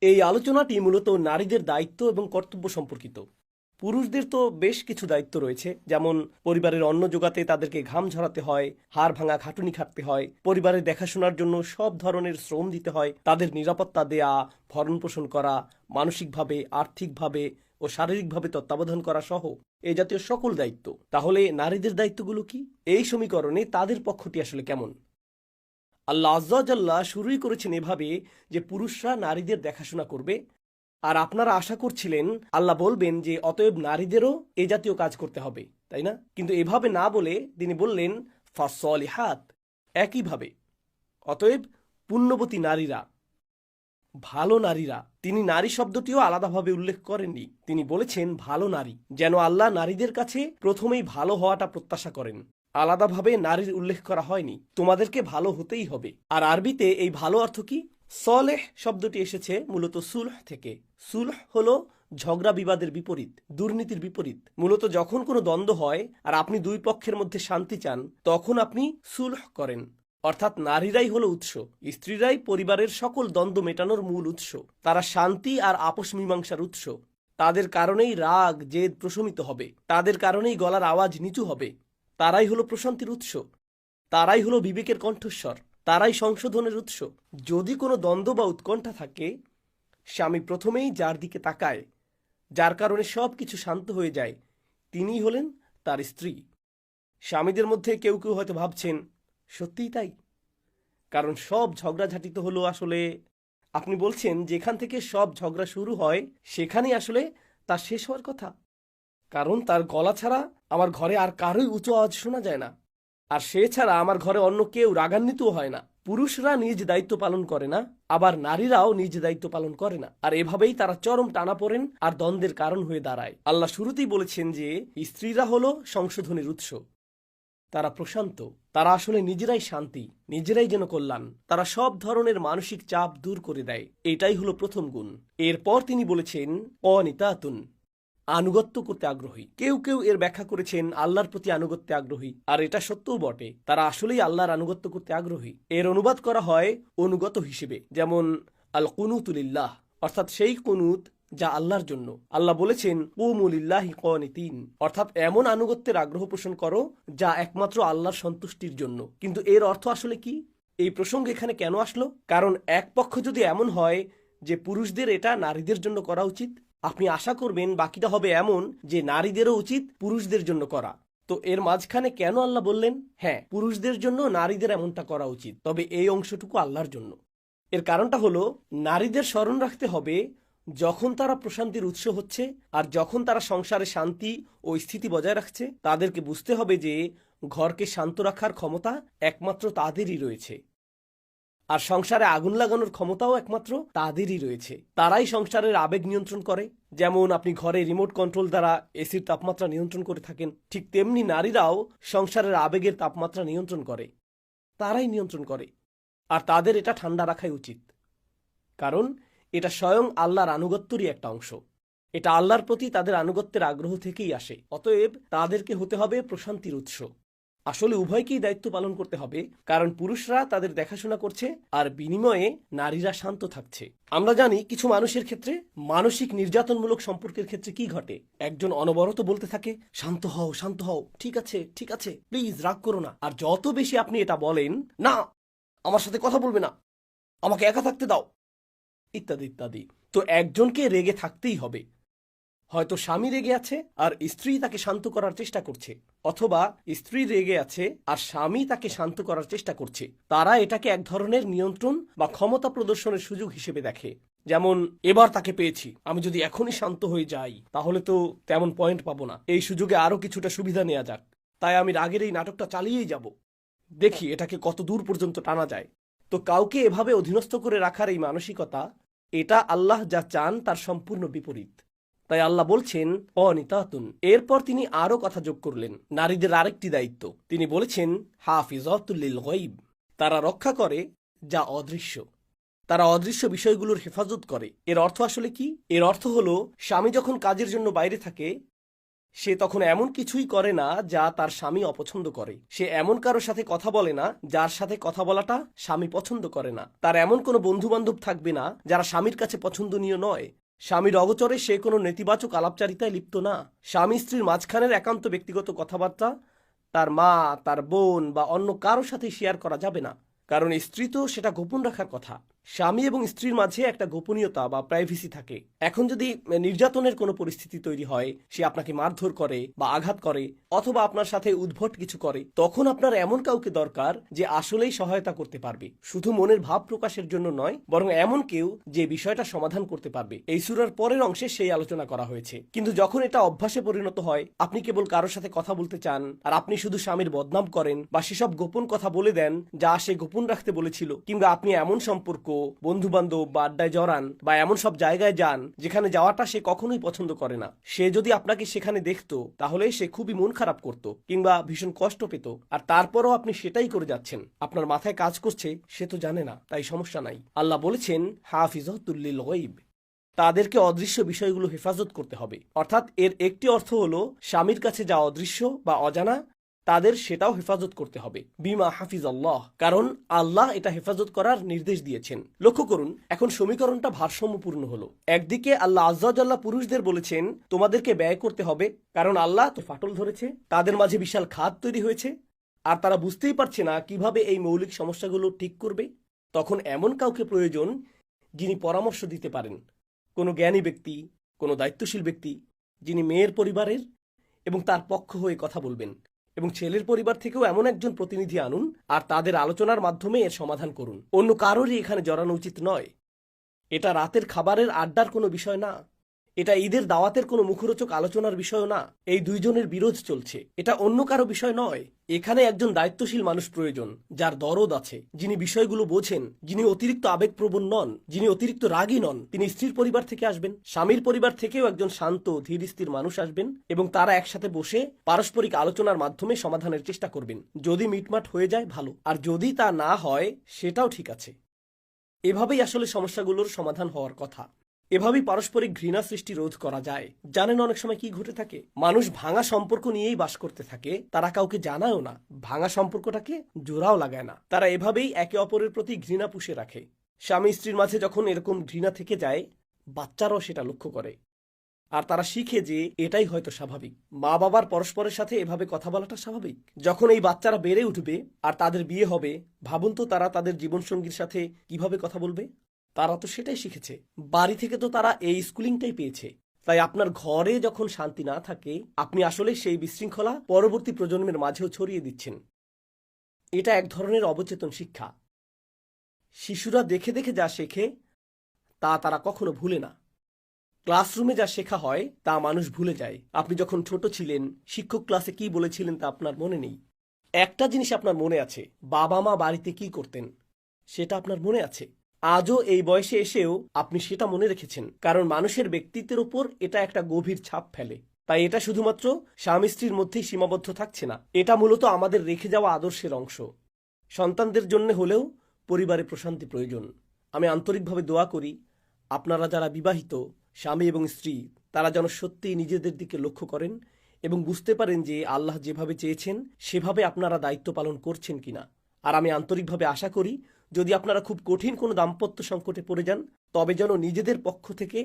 এই আলোচনাটি মূলত নারীদের দায়িত্ব এবং কর্তব্য সম্পর্কিত। পুরুষদের তো বেশ কিছু দায়িত্ব রয়েছে, যেমন পরিবারের অন্ন জোগাতে তাদেরকে ঘাম ঝরাতে হয়, হাড় ভাঙা খাটুনি খাটতে হয়, পরিবারের দেখাশোনার জন্য সব ধরনের শ্রম দিতে হয়, তাদের নিরাপত্তা দেয়া, ভরণ পোষণ করা, মানসিকভাবে, আর্থিকভাবে ও শারীরিকভাবে তত্ত্বাবধান করা সহ এই জাতীয় সকল দায়িত্ব। তাহলে নারীদের দায়িত্বগুলো কি? এই সমীকরণে তাদের পক্ষটি আসলে কেমন? আল্লাহ আজ্জাল্লাহ শুরুই করেছেন এভাবে যে পুরুষরা নারীদের দেখাশোনা করবে, আর আপনারা আশা করছিলেন আল্লাহ বলবেন যে অতএব নারীদেরও এ জাতীয় কাজ করতে হবে, তাই না? কিন্তু এভাবে না বলে তিনি বললেন ফাসলিহাত, একইভাবে অতএব পুণ্যবতী নারীরা, ভালো নারীরা। তিনি নারী শব্দটিও আলাদাভাবে উল্লেখ করেননি, তিনি বলেছেন ভালো নারী, যেন আল্লাহ নারীদের কাছে প্রথমেই ভালো হওয়াটা প্রত্যাশা করেন। আলাদাভাবে নারীর উল্লেখ করা হয়নি, তোমাদেরকে ভালো হতেই হবে। আর আরবিতে এই ভালো অর্থ কি? সলেহ শব্দটি এসেছে মূলত সুলহ থেকে। সুলহ হলো ঝগড়া বিবাদের বিপরীত, দুর্নীতির বিপরীত। মূলত যখন কোনো দ্বন্দ্ব হয় আর আপনি দুই পক্ষের মধ্যে শান্তি চান, তখন আপনি সুলহ করেন। অর্থাৎ নারীরাই হলো উৎস, স্ত্রীরাই পরিবারের সকল দ্বন্দ্ব মেটানোর মূল উৎস। তারা শান্তি আর আপোষ মীমাংসার উৎস। তাদের কারণেই রাগ জেদ প্রশমিত হবে, তাদের কারণেই গলার আওয়াজ নিচু হবে। তারাই হলো প্রশান্তির উৎস, তারাই হলো বিবেকের কণ্ঠস্বর, তারাই সংশোধনের উৎস। যদি কোনো দ্বন্দ্ব বা উৎকণ্ঠা থাকে, স্বামী প্রথমেই যার দিকে তাকায়, যার কারণে সব কিছু শান্ত হয়ে যায়, তিনিই হলেন তার স্ত্রী। স্বামীদের মধ্যে কেউ কেউ হয়তো ভাবছেন সত্যিই তাই, কারণ সব ঝগড়াঝাটি তো হলো আসলে, আপনি বলছেন যেখান থেকে সব ঝগড়া শুরু হয় সেখানেই আসলে তার শেষ হওয়ার কথা, কারণ তার গলা ছাড়া আমার ঘরে আর কারোই উঁচু আওয়াজ শোনা যায় না, আর সে ছাড়া আমার ঘরে অন্য কেউ রাগান্বিতও হয় না। পুরুষরা নিজ দায়িত্ব পালন করে না, আবার নারীরাও নিজ দায়িত্ব পালন করে না, আর এভাবেই তারা চরম টানাপোড়েন আর দ্বন্দ্বের কারণ হয়ে দাঁড়ায়। আল্লাহ শুরুতেই বলেছেন যে স্ত্রীরা হলো সংশোধনের উৎস, তারা প্রশান্ত, তারা আসলে নিজেরাই শান্তি, নিজেরাই যেন কল্যাণ। তারা সব ধরনের মানসিক চাপ দূর করে দেয়, এটাই হলো প্রথম গুণ। এরপর তিনি বলেছেন অনিতাতুন, আনুগত্য করতে আগ্রহী। কেউ কেউ এর ব্যাখ্যা করেছেন আল্লাহর প্রতি আনুগত্যে আগ্রহী, আর এটা সত্যও বটে, তারা আসলেই আল্লাহর আনুগত্য করতে আগ্রহী। এর অনুবাদ করা হয় অনুগত হিসেবে, যেমন আল কুনুতুলিল্লাহ, অর্থাৎ সেই কুনুত যা আল্লাহর জন্য। আল্লাহ বলেছেন কুমু লিল্লাহি কানিতিন, অর্থাৎ এমন আনুগত্যের আগ্রহ পোষণ করো যা একমাত্র আল্লাহর সন্তুষ্টির জন্য। কিন্তু এর অর্থ আসলে কি? এই প্রসঙ্গ এখানে কেন আসলো? কারণ এক পক্ষ যদি এমন হয় যে পুরুষদের এটা নারীদের জন্য করা উচিত, আপনি আশা করবেন বাকিটা হবে এমন যে নারীদেরও উচিত পুরুষদের জন্য করা। তো এর মাঝখানে কেন আল্লাহ বললেন হ্যাঁ পুরুষদের জন্য নারীদের এমনটা করা উচিত, তবে এই অংশটুকু আল্লাহর জন্য? এর কারণটা হলো নারীদের স্মরণ রাখতে হবে যখন তারা প্রশান্তির উৎস হচ্ছে আর যখন তারা সংসারে শান্তি ও স্থিতি বজায় রাখছে, তাদেরকে বুঝতে হবে যে ঘরকে শান্ত রাখার ক্ষমতা একমাত্র তাদেরই রয়েছে, আর সংসারে আগুন লাগানোর ক্ষমতাও একমাত্র তাদেরই রয়েছে। তারাই সংসারের আবেগ নিয়ন্ত্রণ করে। যেমন আপনি ঘরে রিমোট কন্ট্রোল দ্বারা এসির তাপমাত্রা নিয়ন্ত্রণ করে থাকেন, ঠিক তেমনি নারীরাও সংসারের আবেগের তাপমাত্রা নিয়ন্ত্রণ করে, তারাই নিয়ন্ত্রণ করে। আর তাদের এটা ঠান্ডা রাখাই উচিত, কারণ এটা স্বয়ং আল্লাহর আনুগত্যেরই একটা অংশ। এটা আল্লাহর প্রতি তাদের আনুগত্যের আগ্রহ থেকেই আসে। অতএব তাদেরকে হতে হবে প্রশান্তির উৎস। আসলে উভয়কেই দায়িত্ব পালন করতে হবে, কারণ পুরুষরা তাদের দেখাশোনা করছে আর বিনিময়ে নারীরা শান্ত থাকছে। আমরা জানি কিছু মানুষের ক্ষেত্রে মানসিক নির্যাতনমূলক সম্পর্কের ক্ষেত্রে কি ঘটে। একজন অনবরত বলতে থাকে শান্ত হও শান্ত হও, ঠিক আছে ঠিক আছে, প্লিজ রাগ করো না। আর যত বেশি আপনি এটা বলেন, না আমার সাথে কথা বলবে না, আমাকে একা থাকতে দাও, ইত্যাদি ইত্যাদি, তো একজনকে রেগে থাকতেই হবে। হয়তো স্বামী রেগে আছে আর স্ত্রী তাকে শান্ত করার চেষ্টা করছে, অথবা স্ত্রী রেগে আছে আর স্বামী তাকে শান্ত করার চেষ্টা করছে। তারা এটাকে এক ধরনের নিয়ন্ত্রণ বা ক্ষমতা প্রদর্শনের সুযোগ হিসেবে দেখে। যেমন এবার তাকে পেয়েছি, আমি যদি এখনই শান্ত হয়ে যাই তাহলে তো তেমন পয়েন্ট পাবো না, এই সুযোগে আরো কিছুটা সুবিধা নেওয়া যাক, তাই আমি রাগের এই নাটকটা চালিয়েই যাব, দেখি এটাকে কত দূর পর্যন্ত টানা যায়। তো কাউকে এভাবে অধীনস্থ করে রাখার এই মানসিকতা, এটা আল্লাহ যা চান তার সম্পূর্ণ বিপরীত। তাই আল্লাহ বলছেন অনিতাতুন। এরপর তিনি আরো কথা যোগ করলেন নারীদের আরেকটি দায়িত্ব। তিনি বলেছেন হাফিজাতুল লিল গায়ব, তারা রক্ষা করে যা অদৃশ্য, তারা অদৃশ্য বিষয়গুলোর হেফাজত করে। এর অর্থ আসলে কি? এর অর্থ হলো স্বামী যখন কাজের জন্য বাইরে থাকে সে তখন এমন কিছুই করে না যা তার স্বামী অপছন্দ করে। সে এমন কারোর সাথে কথা বলে না যার সাথে কথা বলাটা স্বামী পছন্দ করে না। তার এমন কোনো বন্ধু বান্ধব থাকবে না যারা স্বামীর কাছে পছন্দনীয় নয়। স্বামীর অগোচরে সে কোনো নেতিবাচক আলাপচারিতায় লিপ্ত না। স্বামী স্ত্রীর মাঝখানের একান্ত ব্যক্তিগত কথাবার্তা তার মা, তার বোন বা অন্য কারোর সাথে শেয়ার করা যাবে না, কারণ স্ত্রী তো সেটা গোপন রাখার কথা। স্বামী এবং স্ত্রীর মাঝে একটা গোপনীয়তা বা প্রাইভেসি থাকে। এখন যদি নির্যাতনের কোনো পরিস্থিতি তৈরি হয়, সে আপনাকে মারধর করে বা আঘাত করে অথবা আপনার সাথে উদ্ভট কিছু করে, তখন আপনার এমন কাউকে দরকার যে আসলেই সহায়তা করতে পারবে, শুধু মনের ভাব প্রকাশের জন্য নয়, বরং এমন কেউ যে বিষয়টা সমাধান করতে পারবে। এই সূরার পরের অংশে সেই আলোচনা করা হয়েছে। কিন্তু যখন এটা অভ্যাসে পরিণত হয়, আপনি কেবল কারোর সাথে কথা বলতে চান আর আপনি শুধু স্বামীর বদনাম করেন বা সেসব গোপন কথা বলে দেন যা সে গোপন রাখতে বলেছিল, কিংবা আপনি এমন সম্পর্ক, বন্ধু বান্ধব বা আড্ডায় জড়ান বা এমন সব জায়গায় যান যেখানে যাওয়াটা সে কখনোই পছন্দ করে না, সে যদি আপনাকে সেখানে দেখতো তাহলে সে খুবই মন খারাপ করত কিংবা ভীষণ কষ্ট পেত। আর তারপরও আপনি সেটাই করে যাচ্ছেন। আপনার মাথায় কাজ করছে সে তো জানে না, তাই সমস্যা নাই। আল্লাহ বলেছেন হাফিজাতুল লিল গায়ব, তাদেরকে অদৃশ্য বিষয়গুলো হেফাজত করতে হবে। অর্থাৎ এর একটি অর্থ হলো স্বামীর কাছে যা অদৃশ্য বা অজানা তাদের সেটাও হেফাজত করতে হবে বিমা হাফিজ আল্লাহ, কারণ আল্লাহ এটা হেফাজত করার নির্দেশ দিয়েছেন। লক্ষ্য করুন, এখন সমীকরণটা ভারসাম্যপূর্ণ হলো। একদিকে আল্লাহ আজ্জাওয়াজাল্লাহ পুরুষদের বলেছেন তোমাদেরকে ব্যয় করতে হবে, কারণ আল্লাহ তো ফাটল ধরেছে, তাদের মাঝে বিশাল খাত তৈরি হয়েছে আর তারা বুঝতেই পারছে না কিভাবে এই মৌলিক সমস্যাগুলো ঠিক করবে। তখন এমন কাউকে প্রয়োজন যিনি পরামর্শ দিতে পারেন, কোনো জ্ঞানী ব্যক্তি, কোনো দায়িত্বশীল ব্যক্তি, যিনি মেয়ের পরিবারের এবং তার পক্ষ হয়ে কথা বলবেন, এবং ছেলের পরিবার থেকেও এমন একজন প্রতিনিধি আনুন আর তাদের আলোচনার মাধ্যমে এর সমাধান করুন। অন্য কারোরই এখানে জড়ানো উচিত নয়। এটা রাতের খাবারের আড্ডার কোনো বিষয় না, এটা ঈদের দাওয়াতের কোনো মুখরোচক আলোচনার বিষয় না। এই দুইজনের বিরোধ চলছে, এটা অন্য কারো বিষয় নয়। এখানে একজন দায়িত্বশীল মানুষ প্রয়োজন, যার দরদ আছে, যিনি বিষয়গুলো বোঝেন, যিনি অতিরিক্ত আবেগপ্রবণ নন, যিনি অতিরিক্ত রাগী নন। তিনি স্ত্রীর পরিবার থেকে আসবেন, স্বামীর পরিবার থেকেও একজন শান্ত ধীর স্থির মানুষ আসবেন, এবং তারা একসাথে বসে পারস্পরিক আলোচনার মাধ্যমে সমাধানের চেষ্টা করবেন। যদি মিটমাট হয়ে যায় ভালো, আর যদি তা না হয় সেটাও ঠিক আছে। এভাবেই আসলে সমস্যাগুলোর সমাধান হওয়ার কথা। এভাবেই পারস্পরিক ঘৃণা সৃষ্টি রোধ করা যায়। জানেন অনেক সময় কি ঘটে থাকে? মানুষ ভাঙা সম্পর্ক নিয়েই বাস করতে থাকে, তারা কাউকে জানায়ও না, ভাঙা সম্পর্কটাকে জোড়াও লাগায় না। তারা এভাবেই একে অপরের প্রতি ঘৃণা পুষে রাখে। স্বামী স্ত্রীর মাঝে যখন এরকম ঘৃণা থেকে যায়, বাচ্চারাও সেটা লক্ষ্য করে আর তারা শিখে যে এটাই হয়তো স্বাভাবিক। মা বাবার পরস্পরের সাথে এভাবে কথা বলাটা স্বাভাবিক। যখন এই বাচ্চারা বেড়ে উঠবে আর তাদের বিয়ে হবে, ভাবুন তো তারা তাদের জীবনসঙ্গীর সাথে কিভাবে কথা বলবে। তারা তো সেটাই শিখেছে, বাড়ি থেকে তো তারা এই স্কুলিংটাই পেয়েছে। তাই আপনার ঘরে যখন শান্তি না থাকে, আপনি আসলে সেই বিশৃঙ্খলা পরবর্তী প্রজন্মের মাঝেও ছড়িয়ে দিচ্ছেন। এটা এক ধরনের অবচেতন শিক্ষা। শিশুরা দেখে দেখে যা শেখে তা তারা কখনো ভুলে না। ক্লাসরুমে যা শেখা হয় তা মানুষ ভুলে যায়। আপনি যখন ছোট ছিলেন, শিক্ষক ক্লাসে কি বলেছিলেন তা আপনার মনে নেই। একটা জিনিস আপনার মনে আছে, বাবা মা বাড়িতে কি করতেন সেটা আপনার মনে আছে। আজও এই বয়সে এসেও আপনি সেটা মনে রেখেছেন, কারণ মানুষের ব্যক্তিত্বের উপর এটা একটা গভীর ছাপ ফেলে। তাই এটা শুধুমাত্র স্বামী স্ত্রীর মধ্যেই সীমাবদ্ধ থাকছে না, এটা মূলত আমাদের রেখে যাওয়া আদর্শের অংশ। সন্তানদের জন্য হলেও পরিবারে প্রশান্তি প্রয়োজন। আমি আন্তরিকভাবে দোয়া করি আপনারা যারা বিবাহিত স্বামী এবং স্ত্রী, তারা যেন সত্যিই নিজেদের দিকে লক্ষ্য করেন এবং বুঝতে পারেন যে আল্লাহ যেভাবে চেয়েছেন সেভাবে আপনারা দায়িত্ব পালন করছেন কিনা। আর আমি আন্তরিকভাবে আশা করি যদি আপনারা খুব কঠিন কোনো দাম্পত্য সংকটে পড়ে যান, তবে যেন নিজেদের পক্ষ থেকে,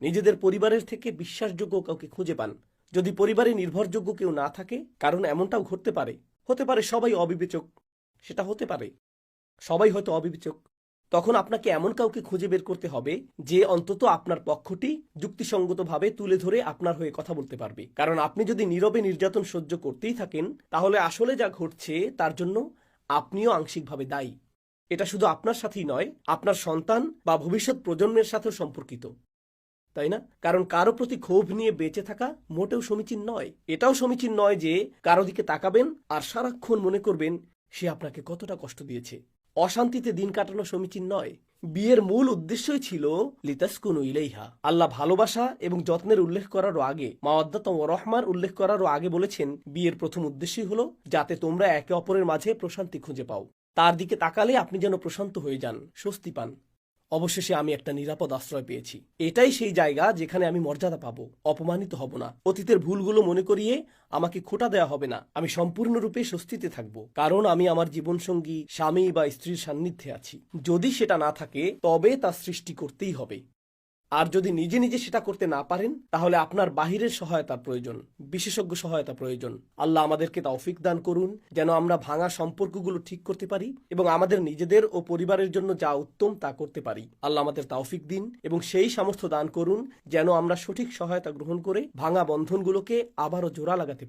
নিজেদের পরিবারের থেকে বিশ্বাসযোগ্য কাউকে খুঁজে পান। যদি পরিবারে নির্ভরযোগ্য কেউ না থাকে, কারণ এমনটাও ঘটতে পারে, হতে পারে সবাই অবিবেচক, সেটা হতে পারে, সবাই হয়তো অবিবেচক, তখন আপনাকে এমন কাউকে খুঁজে বের করতে হবে যে অন্তত আপনার পক্ষটি যুক্তিসঙ্গতভাবে তুলে ধরে আপনার হয়ে কথা বলতে পারবে। কারণ আপনি যদি নীরবে নির্যাতন সহ্য করতেই থাকেন, তাহলে আসলে যা ঘটছে তার জন্য আপনিও আংশিকভাবে দায়ী। এটা শুধু আপনার সাথেই নয়, আপনার সন্তান বা ভবিষ্যৎ প্রজন্মের সাথেও সম্পর্কিত, তাই না? কারণ কারো প্রতি ক্ষোভ নিয়ে বেঁচে থাকা মোটেও সমীচীন নয়। এটাও সমীচীন নয় যে কারো দিকে তাকাবেন আর সারাক্ষণ মনে করবেন সে আপনাকে কতটা কষ্ট দিয়েছে। অশান্তিতে দিন কাটানো সমীচীন নয়। বিয়ের মূল উদ্দেশ্যই ছিল লিতাসকুনু ইলাইহা। আল্লাহ ভালোবাসা এবং যত্নের উল্লেখ করারও আগে, মাওয়াদ্দাত ওয়া রাহমার উল্লেখ করারও আগে বলেছেন বিয়ের প্রথম উদ্দেশ্যই হলো যাতে তোমরা একে অপরের মাঝে প্রশান্তি খুঁজে পাও। তার দিকে তাকালে আপনি যেন প্রশান্ত হয়ে যান, স্বস্তি পান। অবশেষে আমি একটা নিরাপদ আশ্রয় পেয়েছি। এটাই সেই জায়গা যেখানে আমি মর্যাদা পাবো, অপমানিত হব না। অতীতের ভুলগুলো মনে করিয়ে আমাকে খোঁটা দেওয়া হবে না। আমি সম্পূর্ণরূপে স্বস্তিতে থাকব, কারণ আমি আমার জীবনসঙ্গী, স্বামী বা স্ত্রীর সান্নিধ্যে আছি। যদি সেটা না থাকে তবে তা সৃষ্টি করতেই হবে। আর যদি নিজে নিজে সেটা করতে না পারেন, তাহলে আপনার বাহিরের সহায়তার প্রয়োজন, বিশেষজ্ঞ সহায়তা প্রয়োজন। আল্লাহ আমাদেরকে তৌফিক দান করুন যেন আমরা ভাঙা সম্পর্কগুলো ঠিক করতে পারি এবং আমাদের নিজেদের ও পরিবারের জন্য যা উত্তম তা করতে পারি। আল্লাহ আমাদের তৌফিক দিন এবং সেই সামর্থ্য দান করুন যেন আমরা সঠিক সহায়তা গ্রহণ করে ভাঙা বন্ধনগুলোকে আবারও জোড়া লাগাতে পারি।